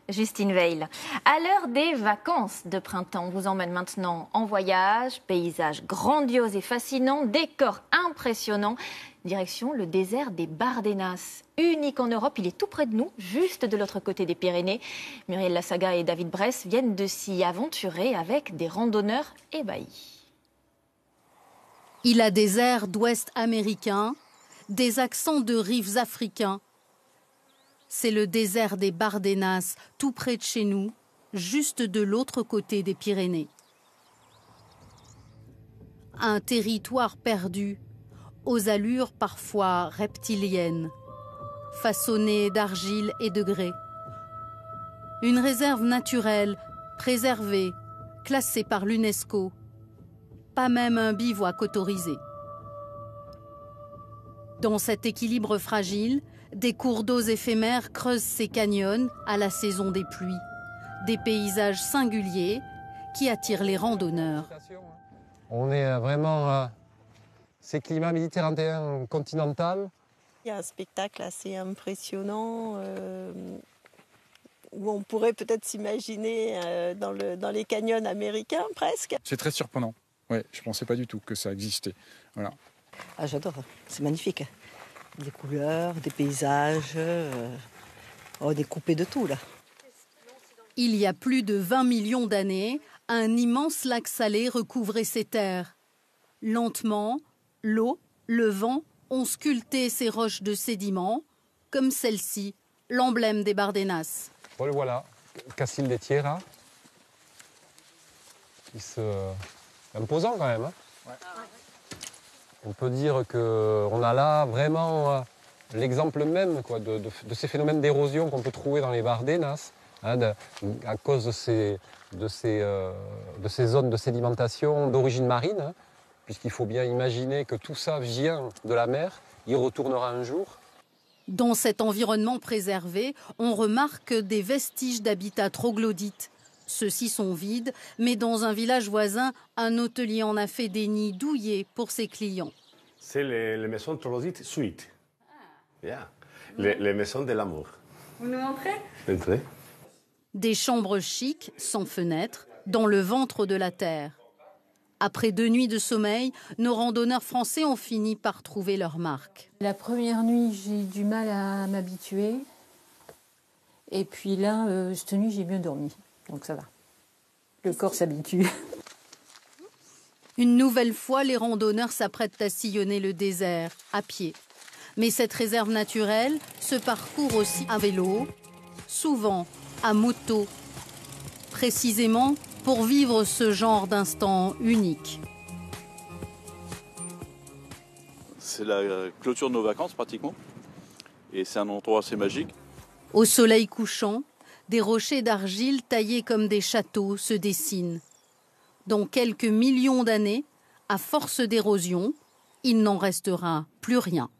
Justine Veil. À l'heure des vacances de printemps, on vous emmène maintenant en voyage, paysages grandioses et fascinants, décors impressionnants. Direction le désert des Bardenas. Unique en Europe, il est tout près de nous, juste de l'autre côté des Pyrénées. Muriel Lassaga et David Bress viennent de s'y aventurer avec des randonneurs ébahis. Il a des airs d'ouest américain, des accents de rives africains. C'est le désert des Bardenas, tout près de chez nous, juste de l'autre côté des Pyrénées. Un territoire perdu, aux allures parfois reptiliennes, façonné d'argile et de grès. Une réserve naturelle, préservée, classée par l'UNESCO. Pas même un bivouac autorisé. Dans cet équilibre fragile, des cours d'eau éphémères creusent ces canyons à la saison des pluies. Des paysages singuliers qui attirent les randonneurs. On est vraiment ces climats méditerranéens continentaux. Il y a un spectacle assez impressionnant où on pourrait peut-être s'imaginer dans les canyons américains presque. C'est très surprenant. Ouais, je ne pensais pas du tout que ça existait. Voilà. Ah, j'adore, c'est magnifique. Des couleurs, des paysages, des coupés de tout là. Il y a plus de 20 millions d'années, un immense lac salé recouvrait ces terres. Lentement, l'eau, le vent ont sculpté ces roches de sédiments, comme celle-ci, l'emblème des Bardenas. Bon, le voilà, Cassil de Tierra. C'est imposant quand même. Hein. Ouais. On peut dire qu'on a là vraiment l'exemple même quoi, de ces phénomènes d'érosion qu'on peut trouver dans les Bardenas, hein, à cause de ces zones de sédimentation d'origine marine, hein, puisqu'il faut bien imaginer que tout ça vient de la mer, il retournera un jour. Dans cet environnement préservé, on remarque des vestiges d'habitats troglodytes. Ceux-ci sont vides, mais dans un village voisin, un hôtelier en a fait des nids douillés pour ses clients. C'est les maisons troglodytes suites. Yeah. Les maisons de l'amour. Vous nous montrez ? Entrez. Des chambres chics, sans fenêtres, dans le ventre de la terre. Après 2 nuits de sommeil, nos randonneurs français ont fini par trouver leur marque. La première nuit, j'ai eu du mal à m'habituer. Et puis là, cette nuit, j'ai bien dormi. Donc ça va. Le corps s'habitue. Une nouvelle fois, les randonneurs s'apprêtent à sillonner le désert, à pied. Mais cette réserve naturelle se parcourt aussi à vélo, souvent à moto, précisément pour vivre ce genre d'instant unique. C'est la clôture de nos vacances pratiquement. Et c'est un endroit assez magique. Au soleil couchant, des rochers d'argile taillés comme des châteaux se dessinent. Dans quelques millions d'années, à force d'érosion, il n'en restera plus rien.